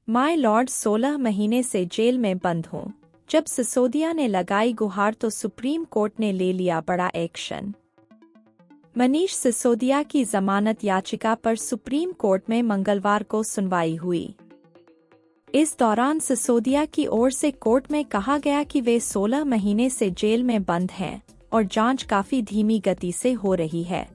My Lord 16 महीने से jail में बंद हों। जब सिसोदिया ने लगाई गुहार तो सुप्रीम कोर्ट ने ले लिया बड़ा एक्शन। मनीष सिसोदिया की जमानत याचिका पर सुप्रीम कोर्ट में मंगलवार को सुनवाई हुई। इस दौरान सिसोदिया की ओर से कोर्ट में कहा गया कि वे 16 महीने से जेल में बंद हैं और जांच काफी धीमी गति से हो रही है।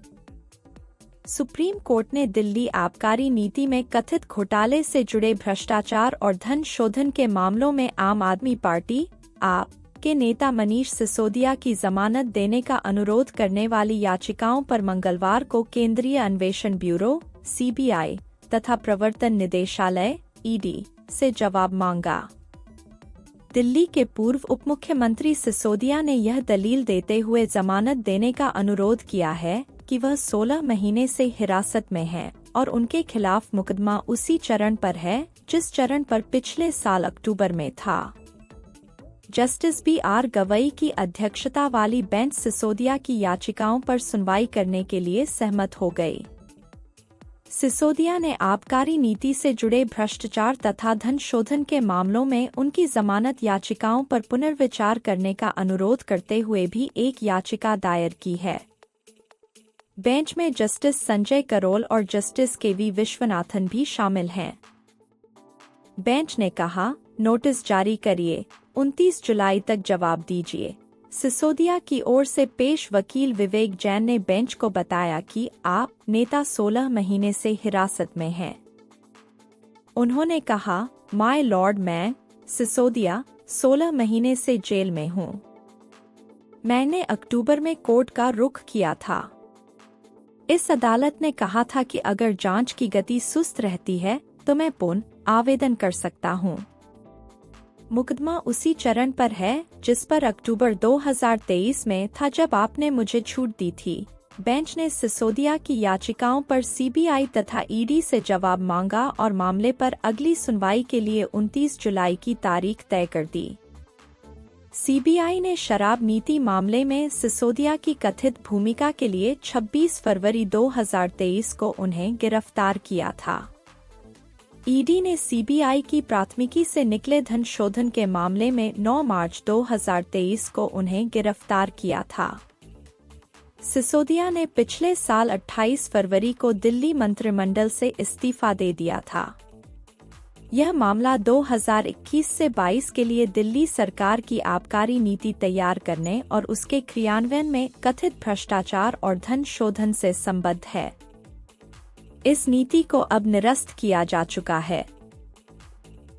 सुप्रीम कोर्ट ने दिल्ली आबकारी नीति में कथित घोटाले से जुड़े भ्रष्टाचार और धन शोधन के मामलों में आम आदमी पार्टी (आप) के नेता मनीष सिसोदिया की जमानत देने का अनुरोध करने वाली याचिकाओं पर मंगलवार को केंद्रीय अन्वेषण ब्यूरो (सीबीआई) तथा प्रवर्तन निदेशालय (ईडी) से जवाब मांगा। दिल्ली के पूर्व उपमुख्यमंत्री सिसोदिया ने यह दलील देते हुए जमानत देने का अनुरोध किया है कि वह 16 महीने से हिरासत में हैं और उनके खिलाफ मुकदमा उसी चरण पर है जिस चरण पर पिछले साल अक्टूबर में था। Justice B R. गवई की अध्यक्षता वाली बेंच सिसोदिया की याचिकाओं पर सुनवाई करने के लिए सहमत हो गई। सिसोदिया ने आबकारी नीति से जुड़े भ्रष्टाचार तथा धन शोधन के मामलों में उनकी जमानत याचिकाओं पर पुनर्विचार करने का अनुरोध करते हुए भी एक याचिका दायर की है। बेंच में जस्टिस संजय करोल और जस्टिस के.वी. विश्वनाथन भी शामिल हैं। बेंच ने कहा, नोटिस जारी करिए, 29 जुलाई तक जवाब दीजिए। सिसोदिया की ओर से पेश वकील विवेक जैन ने बेंच को बताया कि आप नेता 16 महीने से हिरासत में हैं। उन्होंने कहा, माय लॉर्ड, मैं सिसोदिया 16 महीने से जेल में हूं। मैंने अक्टूबर में कोर्ट का रुख किया था। इस अदालत ने कहा था कि अगर जांच की गति सुस्त रहती है तो मैं पुनः आवेदन कर सकता हूं। मुकदमा उसी चरण पर है जिस पर अक्टूबर 2023 में था जब आपने मुझे छूट दी थी। बेंच ने सिसोदिया की याचिकाओं पर सीबीआई तथा ईडी से जवाब मांगा और मामले पर अगली सुनवाई के लिए 29 जुलाई की तारीख तय कर दी। सीबीआई ने शराब नीति मामले में सिसोदिया की कथित भूमिका के लिए 26 फरवरी 2023 को उन्हें गिरफ्तार किया था। ईडी ने सीबीआई की प्राथमिकी से निकले धन शोधन के मामले में 9 मार्च 2023 को उन्हें गिरफ्तार किया था। सिसोदिया ने पिछले साल 28 फरवरी को दिल्ली मंत्रिमंडल से इस्तीफा दे दिया था। यह मामला 2021 से 22 के लिए दिल्ली सरकार की आबकारी नीति तैयार करने और उसके क्रियान्वयन में कथित भ्रष्टाचार और धन शोधन से संबद्ध है। इस नीति को अब निरस्त किया जा चुका है।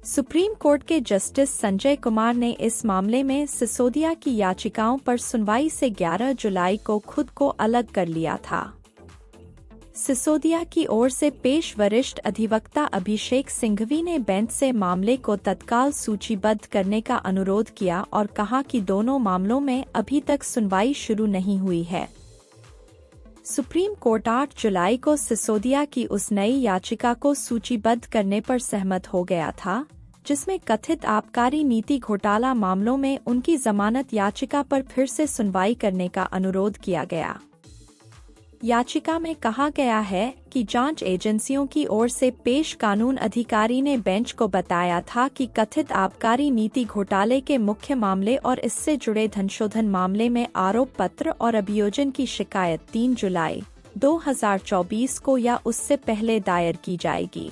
सुप्रीम कोर्ट के जस्टिस संजय कुमार ने इस मामले में सिसोदिया की याचिकाओं पर सुनवाई से 11 जुलाई को खुद को अलग कर लिया था। सिसोदिया की ओर से पेश वरिष्ठ अधिवक्ता अभिषेक सिंघवी ने बेंच से मामले को तत्काल सूचीबद्ध करने का अनुरोध किया और कहा कि दोनों मामलों में अभी तक सुनवाई शुरू नहीं हुई है। सुप्रीम कोर्ट 8 जुलाई को सिसोदिया की उस नई याचिका को सूचीबद्ध करने पर सहमत हो गया था, जिसमें कथित आबकारी नीति घोटाला मामलों में उनकी जमानत याचिका पर फिर से सुनवाई करने का अनुरोध किया गया। याचिका में कहा गया है कि जांच एजेंसियों की ओर से पेश कानून अधिकारी ने बेंच को बताया था कि कथित आबकारी नीति घोटाले के मुख्य मामले और इससे जुड़े धनशोधन मामले में आरोप पत्र और अभियोजन की शिकायत 3 जुलाई 2024 को या उससे पहले दायर की जाएगी।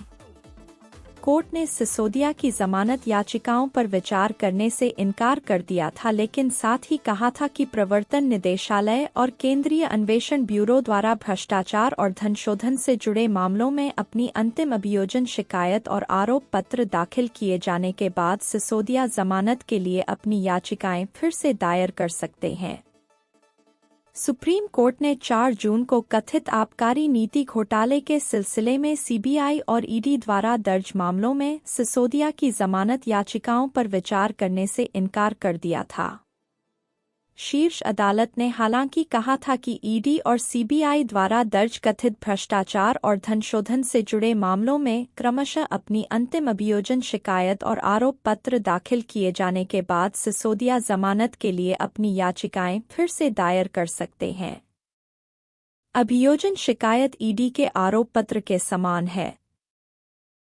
कोर्ट ने सिसोदिया की जमानत याचिकाओं पर विचार करने से इनकार कर दिया था, लेकिन साथ ही कहा था कि प्रवर्तन निदेशालय और केंद्रीय अन्वेषण ब्यूरो द्वारा भ्रष्टाचार और धनशोधन से जुड़े मामलों में अपनी अंतिम अभियोजन शिकायत और आरोप पत्र दाखिल किए जाने के बाद सिसोदिया जमानत के लिए अपनी याचिकाएं फिर से दायर कर सकते हैं। सुप्रीम कोर्ट ने 4 जून को कथित आबकारी नीति घोटाले के सिलसिले में सीबीआई और ईडी द्वारा दर्ज मामलों में सिसोदिया की जमानत याचिकाओं पर विचार करने से इनकार कर दिया था। शीर्ष अदालत ने हालांकि कहा था कि ईडी और सीबीआई द्वारा दर्ज कथित भ्रष्टाचार और धनशोधन से जुड़े मामलों में क्रमशः अपनी अंतिम अभियोजन शिकायत और आरोप पत्र दाखिल किए जाने के बाद सिसोदिया जमानत के लिए अपनी याचिकाएं फिर से दायर कर सकते हैं। अभियोजन शिकायत ईडी के आरोप पत्र के समान है।